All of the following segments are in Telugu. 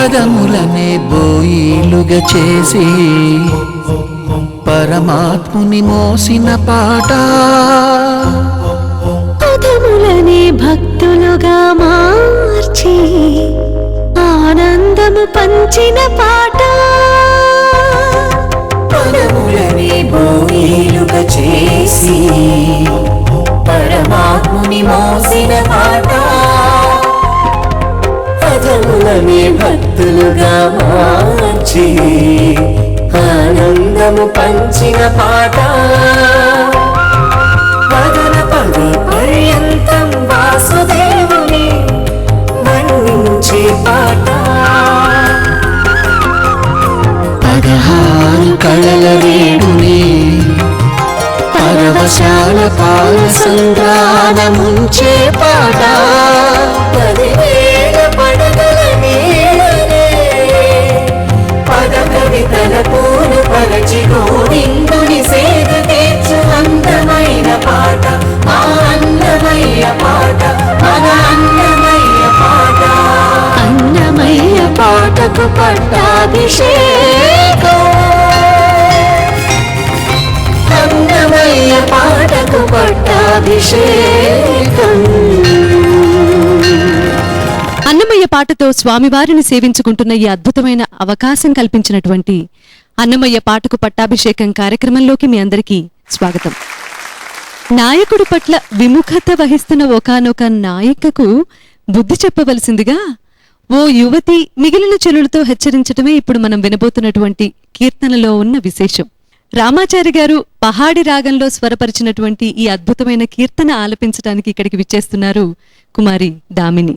పదములనే బోయిలుగా చేసి పరమాత్ముని మోసిన పాట, పదములనే భక్తులుగా మార్చి ఆనందము పంచిన పాట, పదములనే బోయిలుగా చేసి పరమాత్ముని మోసిన పాట, పదములనే భక్తులుగా మార్చి ఆనందము పంచిన పాట, పదన పద పర్యంతం వాసుదేవుని వర్ణించే పాట, 16 కళల వేడుని పరవశాల పాల సంద్రాన ముంచే పాట, 10,000 పడగల నీడనే పద కవితల పూలు పరచి గోవిందుని సేద తీర్చు అందమైన పాట, మా అన్నమయ్య పాట, మన అన్నమయ్య పాట, అన్నమయ్య పాటకు పట్టాభిషేకం, అన్నమయ్య పాటకు పట్టాభిషేకం. అన్నమయ్య పాటతో స్వామివారిని సేవించుకుంటున్న ఈ అద్భుతమైన అవకాశం కల్పించినటువంటి అన్నమయ్య పాటకు పట్టాభిషేకం కార్యక్రమంలోకి మీ అందరికీ స్వాగతం. నాయకుడి పట్ల విముఖత వహిస్తున్న ఒకానొక నాయికకు బుద్ధి చెప్పవలసిందిగా ఓ యువతి మిగిలిన చెలులతో హెచ్చరించడమే ఇప్పుడు మనం వినబోతున్నటువంటి కీర్తనలో ఉన్న విశేషం. రామాచారి గారు పహాడి రాగంలో స్వరపరిచినటువంటి ఈ అద్భుతమైన కీర్తన ఆలపించడానికి ఇక్కడికి విచ్చేస్తున్నారు కుమారి దామిని.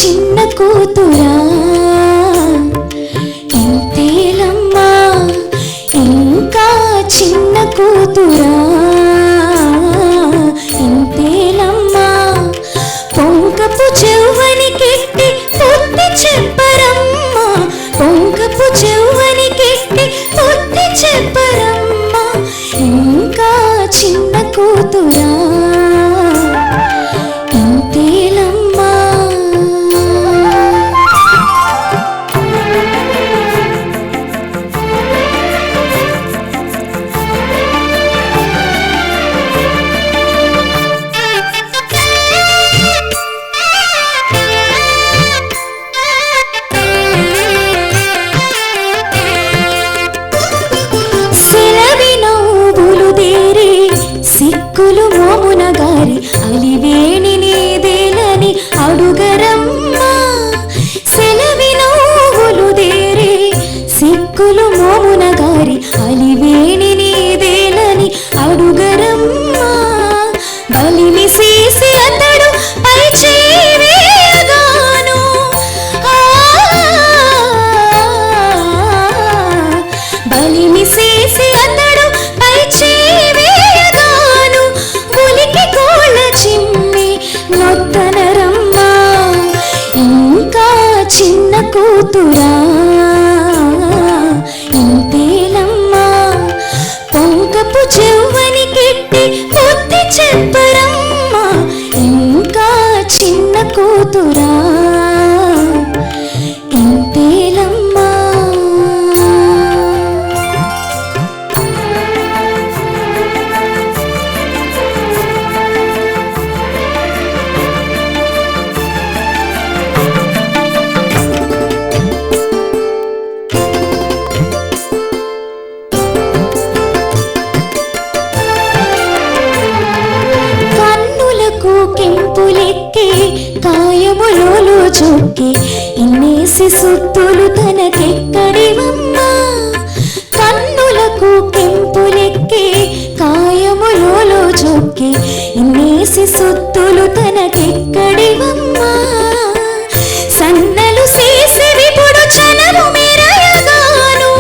చిన్న కూతురా ఇంతేలమ్మా, ఇంకా చిన్న కూతురా ఇంతేలమ్మా, పొంకపు చెవ్వని కెట్టి పొత్తి చెప్పరమ్మా, పొంకపు చెవ్వని కెట్టి పొత్తి చెప్పరమ్మా, ఇంకా చిన్న కూతురా ఇంతేలమ్మా. సిక్కులు మోమున గారి అలివేణి నీదేలని అడుగరమ్మా, సెలవి నవ్వులు దేరే సిక్కులు మోమున గారి అలివేణి నీదేలని అడుగరమ్మా, బలిమి చేసి అతడు పై చేవేగాను, బలిమి చేసి అతడు పై చేవేగాను, పులికి కోళ్ళ చిమ్మి నొత్తనరమ్మా, ఇంకా చిన్న కూతురా ఇంతేలమ్మా, పొంకపు చెవ్వని కెట్టి పొత్తి చెప్పరమ్మా, ఇంకా చిన్న కూతురా ఇంతేలమ్మా. కెంపులెక్కి కాయములోలు చొక్కి ఇన్నేసి సుత్తులు తనకెక్కడివమ్మా, కన్నులకు కెంపులెక్కి కాయములోలు చొక్కి ఇన్నేసి సుత్తులు తనకెక్కడివమ్మా, సన్నలు చేసి విపుడు చనము మెరయగాను,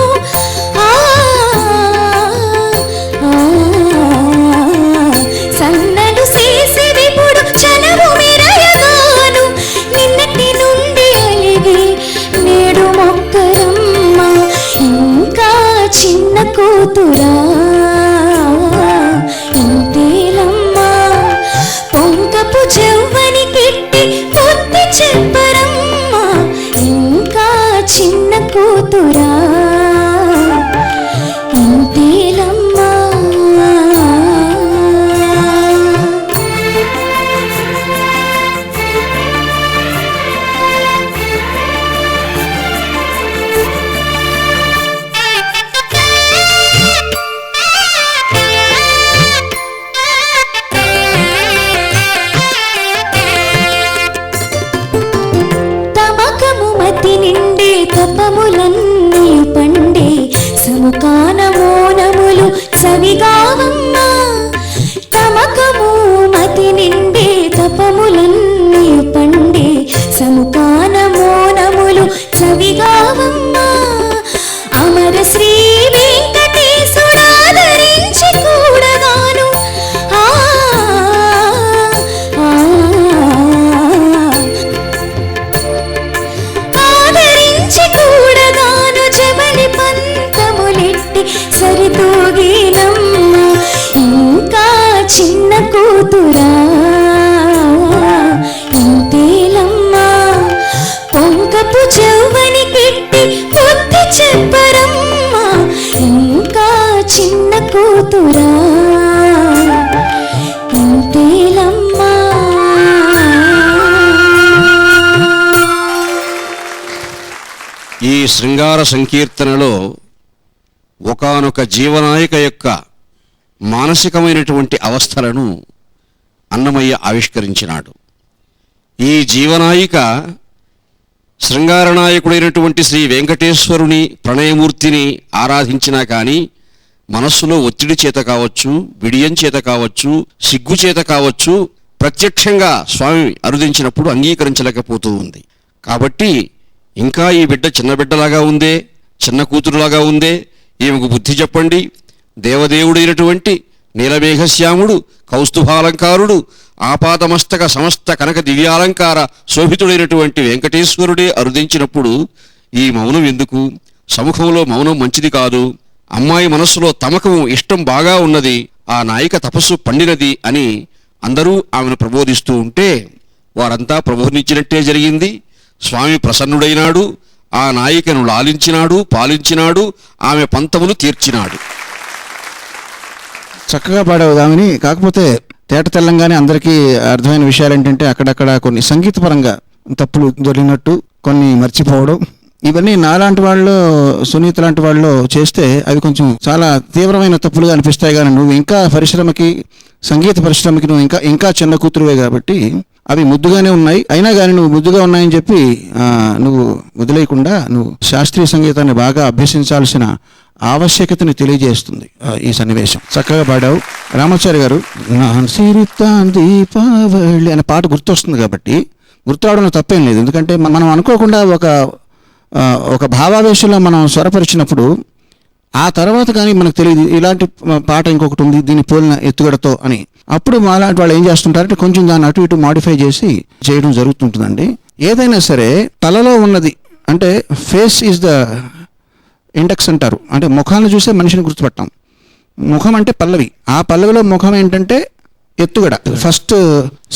లోకము మతి నిండే తపములన్నీ పండే సముఖాన మోనములు చవిగావమ్మా అమర శ్రీ వెంకటేశుడాదరించి కూడగాను ఆదరించి కూడగాను జమలి పంతములెట్టి సరితూగినమ్మ ఇంకా చిన్న కూతురా ఇంతేలమ్మా పొంకపు చెవ్వని పెట్టి బుద్ధి చెప్పరమ్మా ఇంకా చిన్న కూతురా ఇంతేలమ్మా. ఈ శృంగార సంకీర్తనలో ఒకానొక జీవనాయిక యొక్క మానసికమైనటువంటి అవస్థలను అన్నమయ్య ఆవిష్కరించినాడు. ఈ జీవనాయిక శృంగారనాయకుడైనటువంటి శ్రీ వెంకటేశ్వరుని ప్రణయమూర్తిని ఆరాధించినా కానీ మనస్సులో ఒత్తిడి చేత కావచ్చు, బిడియం చేత కావచ్చు, సిగ్గు చేత కావచ్చు, ప్రత్యక్షంగా స్వామి అరుదించినప్పుడు అంగీకరించలేకపోతూ ఉంది. కాబట్టి ఇంకా ఈ బిడ్డ చిన్న బిడ్డలాగా ఉందే, చిన్న కూతురులాగా ఉందే, ఈమెకు బుద్ధి చెప్పండి, దేవదేవుడైనటువంటి నీలమేఘశ్యాముడు కౌస్తుభాలంకారుడు ఆపాదమస్తక సమస్త కనక దివ్యాలంకార శోభితుడైనటువంటి వెంకటేశ్వరుడే అరుదించినప్పుడు ఈ మౌనం ఎందుకు? సముఖంలో మౌనం మంచిది కాదు. అమ్మాయి మనస్సులో తమకం ఇష్టం బాగా ఉన్నది, ఆ నాయిక తపస్సు పండినది అని అందరూ ఆమెను ప్రబోధిస్తూ ఉంటే వారంతా ప్రబోధించినట్టే జరిగింది. స్వామి ప్రసన్నుడైనాడు, ఆ నాయికను లాలించినాడు, పాలించినాడు, ఆమె పంతములు తీర్చినాడు. చక్కగా పాడావు దామిని. కాకపోతే తేట తెల్లంగానే అందరికీ అర్థమైన విషయాలు ఏంటంటే అక్కడక్కడ కొన్ని సంగీతపరంగా తప్పులు దొరికినట్టు, కొన్ని మర్చిపోవడం, ఇవన్నీ నాలాంటి వాళ్ళు, సునీత లాంటి వాళ్ళు చేస్తే అవి కొంచెం చాలా తీవ్రమైన తప్పులుగా అనిపిస్తాయి. కానీ నువ్వు ఇంకా పరిశ్రమకి, సంగీత పరిశ్రమకి నువ్వు ఇంకా చిన్న కూతురువే కాబట్టి అవి ముద్దుగానే ఉన్నాయి. అయినా కానీ నువ్వు ముద్దుగా ఉన్నాయని చెప్పి నువ్వు వదిలేయకుండా నువ్వు శాస్త్రీయ సంగీతాన్ని బాగా అభ్యసించాల్సిన ఆవశ్యకతని తెలియజేస్తుంది ఈ సన్నివేశం. చక్కగా పాడావు. రామాచారి గారు దీపావళి అనే పాట గుర్తొస్తుంది కాబట్టి గుర్తు రావడంలో తప్పేం లేదు. ఎందుకంటే మనం అనుకోకుండా ఒక భావావేశంలో మనం స్వరపరిచినప్పుడు ఆ తర్వాత కానీ మనకు తెలియదు ఇలాంటి పాట ఇంకొకటి ఉంది దీన్ని పోలిన ఎత్తుగడతో అని. అప్పుడు మాలాంటి వాళ్ళు ఏం చేస్తుంటారంటే కొంచెం దాన్ని అటు ఇటు మాడిఫై చేసి చేయడం జరుగుతుంటుందండి. ఏదైనా సరే తలలో ఉన్నది అంటే ఫేస్ ఈజ్ ద ఇండెక్స్ అంటారు. అంటే ముఖాన్ని చూసే మనిషిని గుర్తుపట్టాం. ముఖం అంటే పల్లవి, ఆ పల్లవిలో ముఖం ఏంటంటే ఎత్తుగడ, ఫస్ట్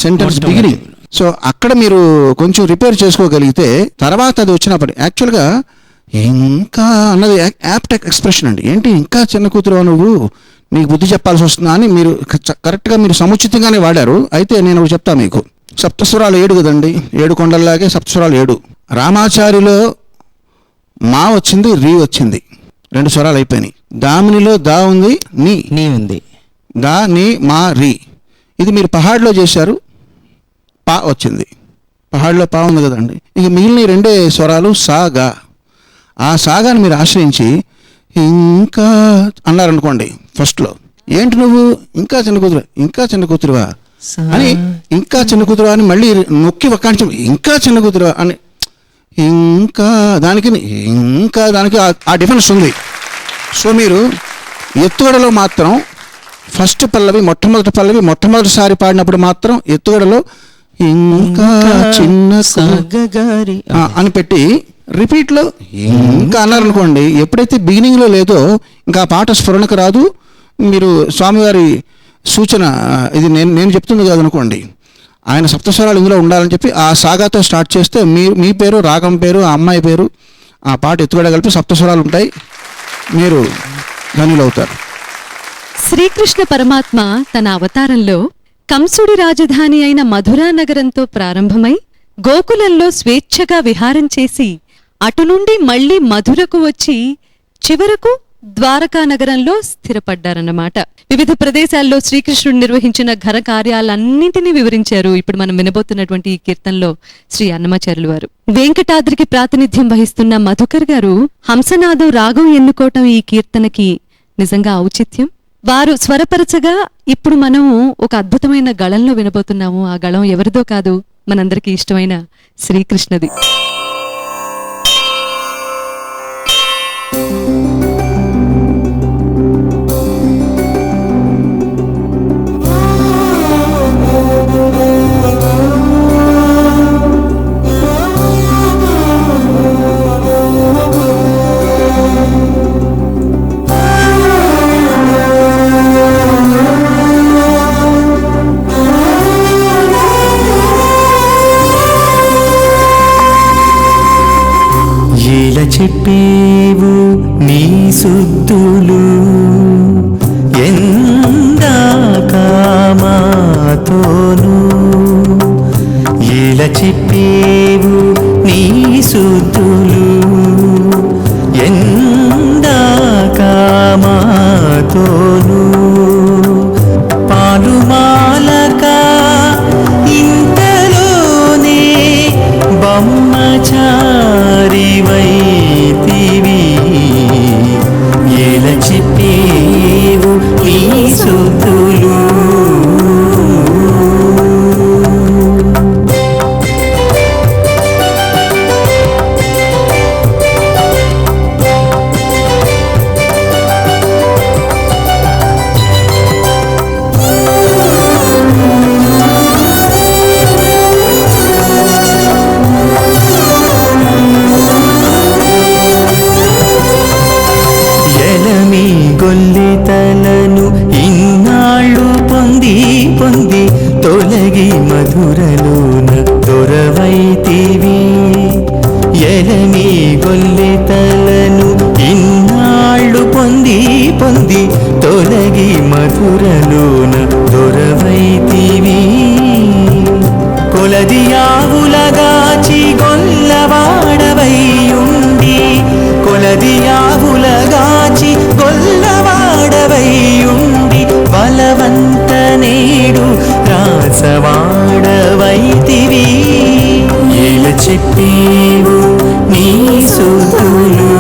సెంటెన్స్ బిగినింగ్. సో అక్కడ మీరు కొంచెం రిపేర్ చేసుకోగలిగితే తర్వాత అది వచ్చినప్పుడు యాక్చువల్గా ఇంకా అన్నది యాప్ట్ ఎక్స్ప్రెషన్ అండి. ఏంటి ఇంకా చిన్న కూతురు నువ్వు, నీకు బుద్ధి చెప్పాల్సి వస్తుందా అని మీరు కరెక్ట్గా మీరు సముచితంగానే వాడారు. అయితే నేను ఒకటి చెప్తా మీకు. సప్తస్వరాలు 7 కదండి, 7 కొండల్లాగే సప్తస్వరాలు 7. రామాచారిలో మా వచ్చింది, రీ వచ్చింది, 2 స్వరాలు అయిపోయినాయి. దామినిలో దా ఉంది, నీ ఉంది, దా నీ మా రీ. ఇది మీరు పహాడ్లో చేశారు, పా వచ్చింది. పహాడ్లో పా ఉంది కదండి. ఇక మిగిలిన 2 స్వరాలు సా గా. ఆ సాగాన్ని మీరు ఆశ్రయించి ఇంకా అన్నారనుకోండి ఫస్ట్లో, ఏంటి నువ్వు ఇంకా చిన్న కూతురువా అని, ఇంకా చిన్న కూతురువా అని మళ్ళీ నొక్కి ఒక్కాంచం ఇంకా చిన్న కూతురువా అని, ఇంకా దానికి ఆ డిఫరెన్స్ ఉంది. సో మీరు ఎత్తుగడలో మాత్రం ఫస్ట్ పల్లవి, మొట్టమొదటిసారి పాడినప్పుడు మాత్రం ఎత్తుగడలో ఇంకా చిన్న అని పెట్టి రిపీట్లో ఇంకా అన్నారనుకోండి, ఎప్పుడైతే బిగినింగ్లో లేదో ఇంకా ఆ పాట స్ఫురణకు రాదు. మీరు స్వామివారి సూచన ఇది నేను చెప్తుంది కాదనుకోండి, ఆయన సప్తస్వరాలు ఇందులో ఉండాలని చెప్పి ఆ సాగాతో స్టార్ట్ చేస్తే మీ పేరు, రాగం పేరు, ఆ అమ్మాయి పేరు, ఆ పాట ఎత్తుగడ కలిపి సప్తస్వరాలు ఉంటాయి, మీరు ధనులవుతారు. శ్రీకృష్ణ పరమాత్మ తన అవతారంలో కంసుడి రాజధాని అయిన మధురా నగరంతో ప్రారంభమై గోకులంలో స్వేచ్ఛగా విహారం చేసి అటు నుండి మళ్లీ మధురకు వచ్చి చివరకు ద్వారకా నగరంలో స్థిరపడ్డారన్నమాట. వివిధ ప్రదేశాల్లో శ్రీకృష్ణుడు నిర్వహించిన ఘన కార్యాలన్నింటినీ వివరించారు ఇప్పుడు మనం వినబోతున్నటువంటి ఈ కీర్తనలో శ్రీ అన్నమాచార్యులు వారు. వెంకటాద్రికి ప్రాతినిధ్యం వహిస్తున్న మధుకర్ గారు హంసనాదం రాగం ఎన్నుకోవటం ఈ కీర్తనకి నిజంగా ఔచిత్యం. వారు స్వరపరచగా ఇప్పుడు మనము ఒక అద్భుతమైన గళంలో వినబోతున్నాము. ఆ గళం ఎవరిదో కాదు, మనందరికీ ఇష్టమైన శ్రీకృష్ణది. చెప్పేవు నీ సుద్దులు ఎందాక మాతోను, ఇలా చెప్పేవు నీ సుద్దులు ఎందాక మాతోను, పాలుమాలక ఇంతలోనే బొమ్మచారివైతివి, ఎలా చెప్పేవు నీ సుద్దులు. గొల్లెతలను ఇన్నాళ్ళు పొంది పొంది తొలగి మధురలోన దొరవైతివి, ఎలమి గొల్లెతలను ఇన్నాళ్ళు పొంది పొంది తొలగి మధురలోన దొరవైతివి, కొలది ఆవులగాచి గొల్లవాడవైయుండి, కొలది ఆవులగాచి గొల్లవాడవైయుండి, బలవంత నేడు రాసవాడవైతివి, ఎలా చెప్పేవు నీ సుద్దులు.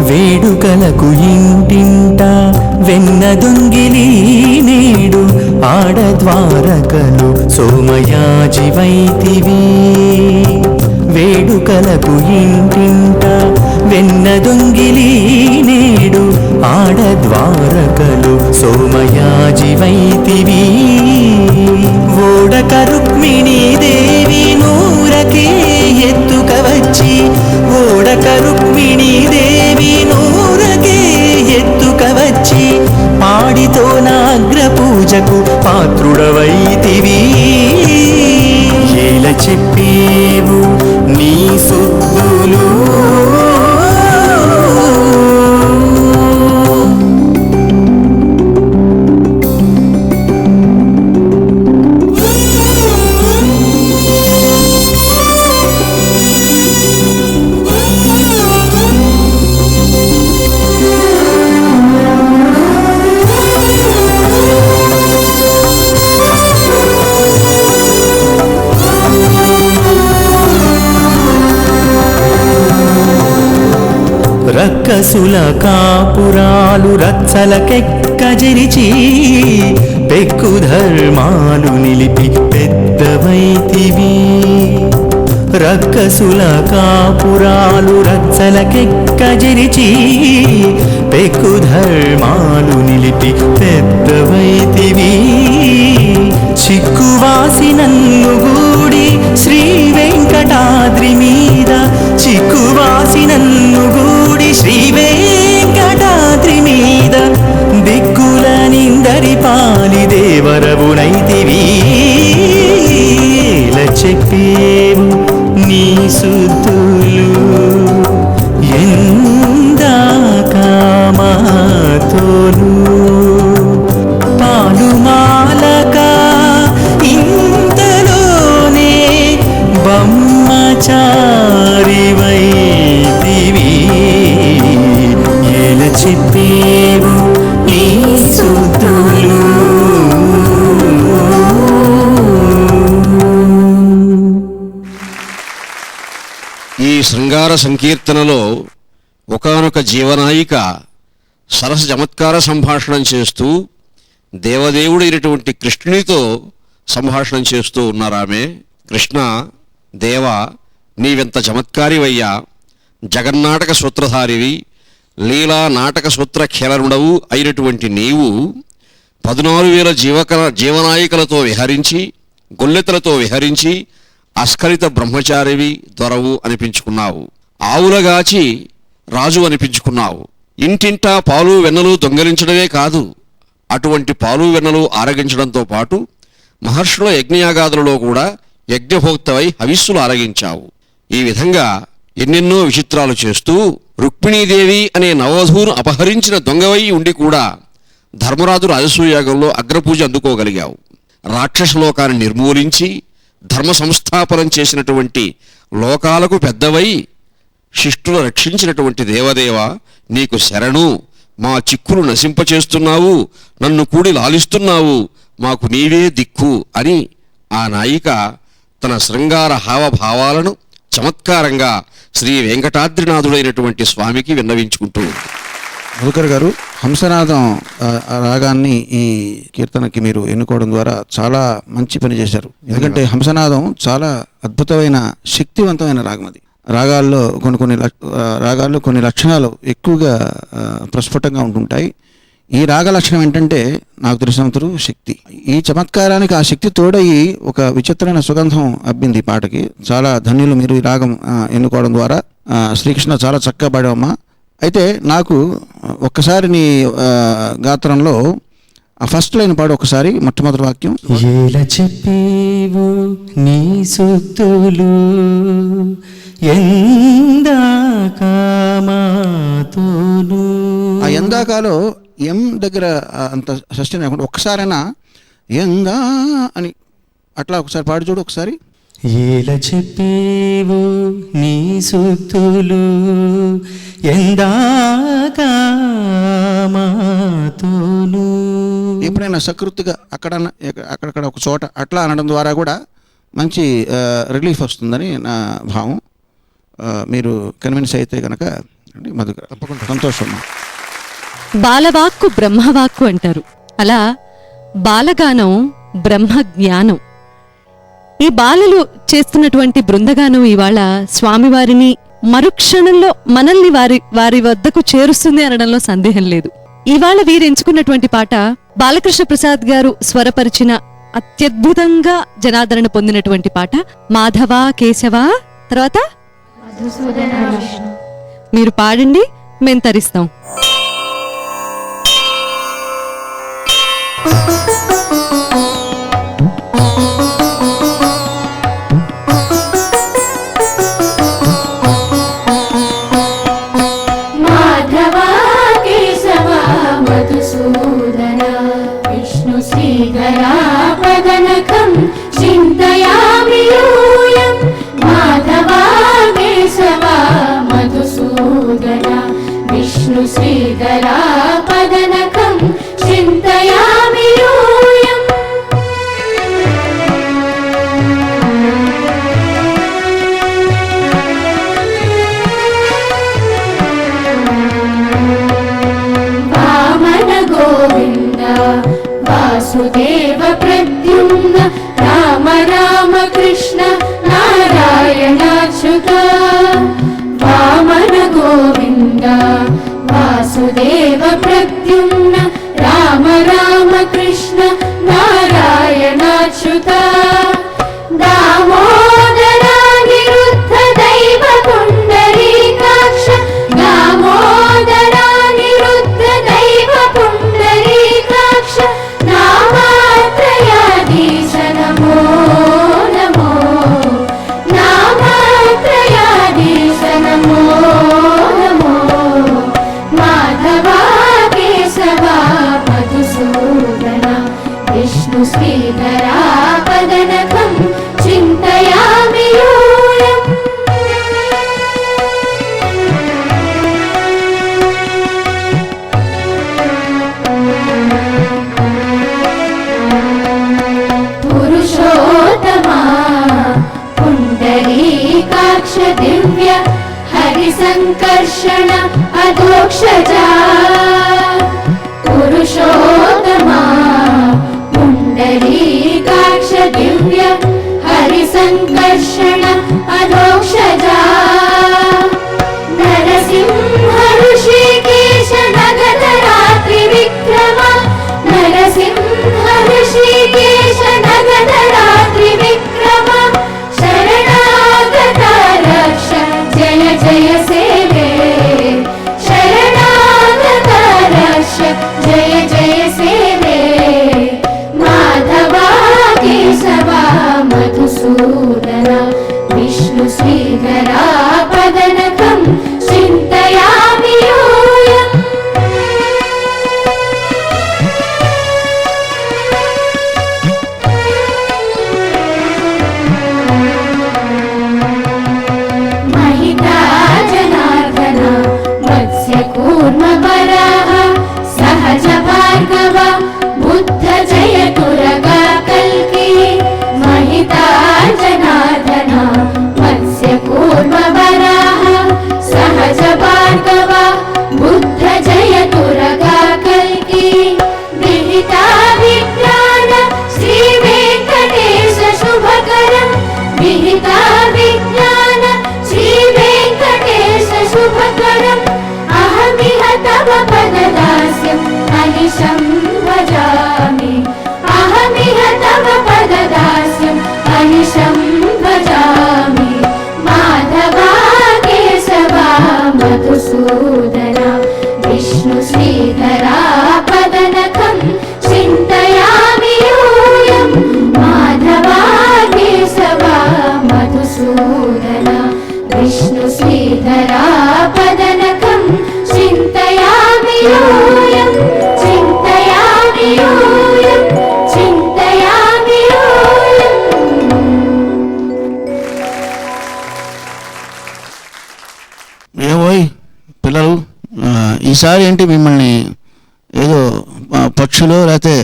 వేడుకలకు ఇంటింట వెన్న దొంగిలి నేడు ఆడద్వారకలు సోమయాజివైతివి, వేడుకలకు ఇంటింట వెన్న దొంగిలి నేడు ఆడద్వారకలు సోమయాజివైతివి, ఓడక రుక్మిణీ దేవి నూరకే ఎత్తుక వచ్చి, ఓడక రుక్మిణీ దేవి నూరకే ఎత్తుక వచ్చి, పాడితో నాగ్ర పూజకు పాత్రుడవైతివి, ఎలా చెప్పేవు నీ సుద్దులు. రక్కసుల కాపురాలు రచ్చలకెక్కజిరిచి, పెక్కు ధర్మాలు నిలిపి పెద్దవైతివి, రక్కసుల కాపురాలు రచ్చలకెక్కజిరిచి, పెక్కు ధర్మాలు నిలిపి పెద్దవైతివి, చిక్కువాసి నన్ను గూడి శ్రీ వెంకటాద్రి మీద, చిక్కువాసి నన్ను గూడి శ్రీ వెంకటాద్రి మీద, దిక్కుల నిందరి పాలి దేవరవునైతివి, ఎలా చెప్పేవు నీ సుద్దులు. ఎందాక మాతోను పాలుమాలక ఇంతలో బ్రహ్మచారివైతివి ఎలా చెప్పేవు నీ సుద్దులు. ఈ శృంగార సంకీర్తనలో ఒకానొక జీవనాయిక సరస చమత్కార సంభాషణం చేస్తూ దేవదేవుడైనటువంటి కృష్ణునితో సంభాషణం చేస్తూ ఉన్నారామె. కృష్ణ, దేవ, నీవెంత చమత్కారివయ్యా, జగన్నాటక సూత్రధారివి, లీలా నాటక సూత్ర ఖేళనుడవు అయినటువంటి నీవు 14,000 జీవనాయికలతో విహరించి, గొల్లెతలతో విహరించి అస్ఖలిత బ్రహ్మచారివి, దొరవు అనిపించుకున్నావు. ఆవులగాచి రాజు అనిపించుకున్నావు. ఇంటింటా పాలు వెన్నలు దొంగలించడమే కాదు, అటువంటి పాలు వెన్నలు ఆరగించడంతో పాటు మహర్షుల యజ్ఞయాగాదులలో కూడా యజ్ఞభోక్తవై హవిస్సులు ఆరగించావు. ఈ విధంగా ఎన్నెన్నో విచిత్రాలు చేస్తూ రుక్మిణీదేవి అనే నవవధువును అపహరించిన దొంగవై ఉండి కూడా ధర్మరాజు రాజసూయాగంలో అగ్రపూజ అందుకోగలిగావు. రాక్షస లోకాన్ని నిర్మూలించి ధర్మ సంస్థాపనం చేసినటువంటి లోకాలకు పెద్దవై శిష్టులు రక్షించినటువంటి దేవదేవ, నీకు శరణు. మా చిక్కులు నశింపచేస్తున్నావు, నన్ను కూడి లాలిస్తున్నావు, మాకు నీవే దిక్కు అని ఆ నాయిక తన శృంగార హావభావాలను చమత్కారంగా శ్రీ వెంకటాద్రినాథుడైనటువంటి స్వామికి విన్నవించుకుంటూ ఉంది. మధుకర్ గారు, హంసనాదం రాగాన్ని ఈ కీర్తనకి మీరు ఎన్నుకోవడం ద్వారా చాలా మంచి పని చేశారు. ఎందుకంటే హంసనాదం చాలా అద్భుతమైన శక్తివంతమైన రాగం. అది రాగాల్లో కొన్ని లక్షణాలు ఎక్కువగా ప్రస్ఫుటంగా ఉంటుంటాయి. ఈ రాగ లక్షణం ఏంటంటే నాకు తెలిసినంతరు శక్తి. ఈ చమత్కారానికి ఆ శక్తి తోడయి ఒక విచిత్రమైన సుగంధం అబ్బింది ఈ పాటకి. చాలా ధన్యులు మీరు ఈ రాగం ఎన్నుకోవడం ద్వారా. శ్రీకృష్ణ చాలా చక్కగా పాడావమ్మా. అయితే నాకు ఒక్కసారి నీ గాత్రంలో ఆ ఫస్ట్ లైన్ పాడు ఒకసారి, మొట్టమొదటి వాక్యం. ఎలా చెప్పేవు నీ సుద్దులు ఎందాకామాతోను. ఆ ఎందాకాలో ఎం దగ్గర అంత సస్టైన్ అవ్వకుండా ఒక్కసారైనా ఎందా అని అట్లా ఒకసారి పాడు చూడు ఒకసారి. ఎలా చెప్పేవు నీ సుద్దులు ఎందాకామాతోను. ఎప్పుడైనా సకృతిగా అక్కడక్కడ ఒక చోట అట్లా అనడం ద్వారా కూడా మంచి రిలీఫ్ వస్తుందని నా భావం. మీరు కన్విన్స్ అయితే కనుక మధుకర్ తప్పకుండా సంతోషం. బాలవాక్కు బ్రహ్మవాక్కు అంటారు. అలా బాలగానం బ్రహ్మ జ్ఞానం. ఈ బాలలు చేస్తున్నటువంటి బృందగానం ఇవాళ స్వామివారిని మరుక్షణంలో మనల్ని వారి వద్దకు చేరుస్తుంది అనడంలో సందేహం లేదు. ఇవాళ వీరు ఎంచుకున్నటువంటి పాట బాలకృష్ణ ప్రసాద్ గారు స్వరపరిచిన అత్యద్భుతంగా జనాదరణ పొందినటువంటి పాట మాధవ కేశవ, తర్వాత మీరు పాడండి, మేము తరిస్తాం. శ్రీధరాపదనకం చింతయామి యూయం మాధవా కేశవా మధుసూదన విష్ణు శ్రీధరాపదనకం చింతయామి యూయం. సంకర్షణ అధోక్షజా పురుషోత్తమా పుండరీకాక్ష దివ్య హరి సంకర్షణ అధోక్షజా నరసింహ ఋషికేశ నగద రాత్రి విక్రమ నరసింహ ఋషికేశ నగద రాత్రి విక్రమ శరణాగత రక్ష జయ జయ సేవే శరణాగత రక్ష జయ జయ సేవే మాధవా కేశవా మధుసూదన విష్ణు శ్రీధరా పదనకం చింతయామి యూయం महिता जनार्दन मत्स्यकूर्म वराह सहज भार्गव बुद्ध जय तुरगा कल्की महिता जनार्दन मत्स्यकूर्म वराह सहज भार्गव बुद्ध जय तुरगा कल्की विहिता विज्ञान श्री वेंकटेश शुभकरं विहिता विज्ञान श्री वेंकटेश शुभकरम् अहमिह तव पददास्यम् अनिशं भजामि अहमिह तव पददास्यम् अनिशं भजामि माधवा केशवा मधुसूदना विष्णु श्रीधरा पदनकं चिन्तयामि यूयम् माधवा केशवा मधुसूदना विष्णु श्रीधरा पदनकं चिन्तयामि यूयम् चिन्तयामि यूयम् चिन्तयामि यूयम् ఏమోయ్ పిల్లలు, ఈసారి ఏంటి మిమ్మల్ని ఏదో పక్షులు లేకపోతే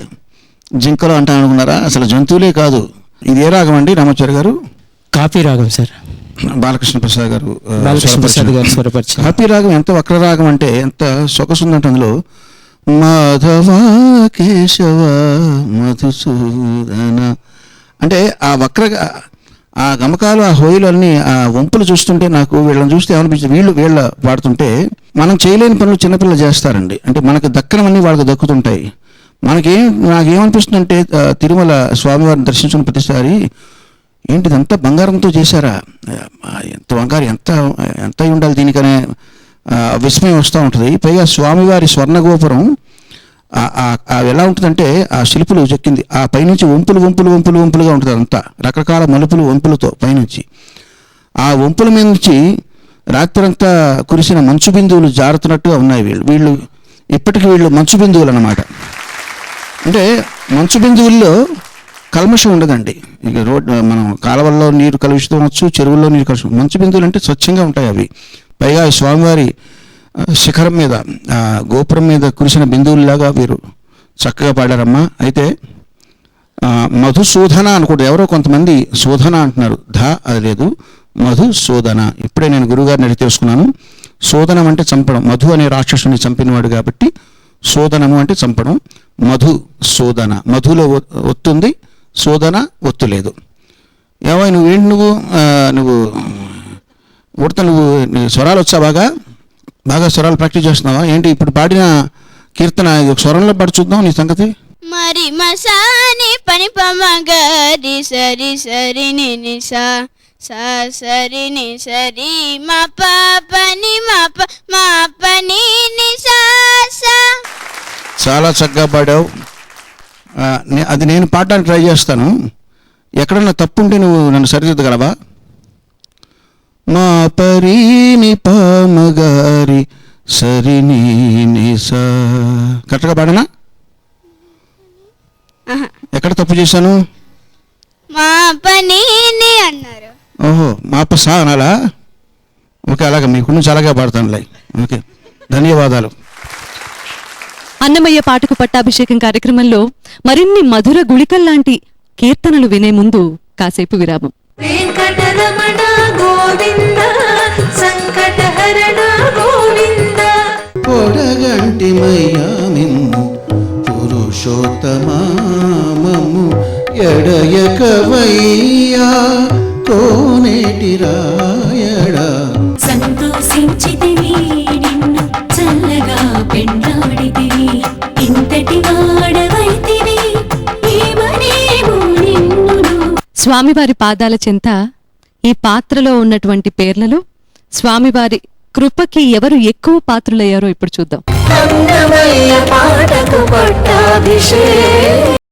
జింకలు అంటాను అనుకున్నారా? అసలు జంతువులే కాదు. ఇది ఏ రాగం అండి రామాచారి గారు? కాపీ రాగం సార్. బాలకృష్ణ ప్రసాద్ గారు బాలకృష్ణ ప్రసాద్ గారు స్వరపరిచిన కాపీ రాగం. ఎంత వక్ర రాగం అంటే ఎంత సొగసుందంటే అందులో మాధవ కేశవ మధుసూదన అంటే ఆ వక్రగా ఆ గమకాలు ఆ హోయిలు అన్నీ ఆ వంపులు చూస్తుంటే నాకు వీళ్ళని చూస్తే ఏమనిపించింది, వీళ్ళ పాడుతుంటే మనం చేయలేని పనులు చిన్నపిల్లలు చేస్తారండి. అంటే మనకు దక్కనవన్నీ వాళ్ళకి దక్కుతుంటాయి. నాకేమనిపిస్తుంది అంటే తిరుమల స్వామివారిని దర్శించిన ప్రతిసారి ఏంటి ఇదంతా బంగారంతో చేశారా, ఎంత బంగారం ఎంత ఎంత అయి ఉండాలి దీనికనే విస్మయం వస్తూ ఉంటుంది. పైగా స్వామివారి స్వర్ణగోపురం ఎలా ఉంటుందంటే ఆ శిల్పులు చెక్కింది ఆ పైనుంచి వంపులుగా ఉంటుంది. అంతా రకరకాల మలుపులు వంపులతో పైనుంచి ఆ వంపుల మీద నుంచి రాత్రంతా కురిసిన మంచు బిందువులు జారుతున్నట్టుగా ఉన్నాయి. వీళ్ళు ఇప్పటికీ మంచు బిందువులు అన్నమాట. అంటే మంచు బిందువుల్లో కల్మషం ఉండదండి. ఇక మనం కాలువల్లో నీరు కలుషితవచ్చు, చెరువుల్లో నీరు కలుషితం. మంచు బిందువులు అంటే స్వచ్ఛంగా ఉంటాయి అవి. పైగా స్వామివారి శిఖరం మీద గోపురం మీద కురిసిన బిందువుల్లాగా వీరు చక్కగా పాడారమ్మా. అయితే మధుసూదన అనుకుంటే ఎవరో కొంతమంది శోధన అంటున్నారు, అది లేదు, మధుసూదన. ఇప్పుడే నేను గురుగారిని అడిగి తెలుసుకున్నాను. శోధనం అంటే చంపడం, మధు అనే రాక్షసుని చంపినవాడు కాబట్టి శోధనము అంటే చంపడం. మధుసూదన, మధులో ఒత్తుంది, శోధన ఒత్తు లేదు. ఏమో నువ్వు ఉడత స్వరాలు వచ్చా బాగా స్వరాలు ప్రాక్టీస్ చేస్తున్నావా ఏంటి? ఇప్పుడు పాడిన కీర్తన స్వరంలో పాడి చూద్దాం నీ సంగతి. మరి మసాని పని పమగరి సరి సరి ని సా సా సరి ని సరి మా పని మా పని ని సా సా. చాలా చక్కగా పాడావు. అది నేను పాడడానికి ట్రై చేస్తాను. ఎక్కడన్నా తప్పు ఉంటే నువ్వు నన్ను సరిదిద్దగలవా? మా పరీని పామగారి సరిని నిసా. కరెక్ట్గా పాడనా? ఎక్కడ తప్పు చేశాను? మా పని అన్నారు. ఓహో, మాప సా అనాలా? ఓకే, అలాగే మీకు చాలాగా పాడతానులే. ఓకే, ధన్యవాదాలు. అన్నమయ్య పాటకు పట్టాభిషేకం కార్యక్రమంలో మరిన్ని మధుర గుళికల్లాంటి కీర్తనలు వినే ముందు కాసేపు విరామం. వెంకటరమణ గోవింద సంకట శరణ గోవింద పొడగంటిమయ్యా మిమ్ము పురుషోత్తమామము ఎడయకవయ్యా కోనేటి రాయడా. సంతోషించితివి నిన్ను చల్లగా పెండాడితివి ఇంతటి వాడవైతివి ఏమనేమో నిన్ను. స్వామివారి పాదాల చెంత ఈ పాత్రలో ఉన్నటువంటి పేర్లలో స్వామివారి కృపకి ఎవరు ఎక్కువ పాత్రులయ్యారో ఇప్పుడు చూద్దాం. అన్నమయ్య పాటకు పట్టాభిషేకం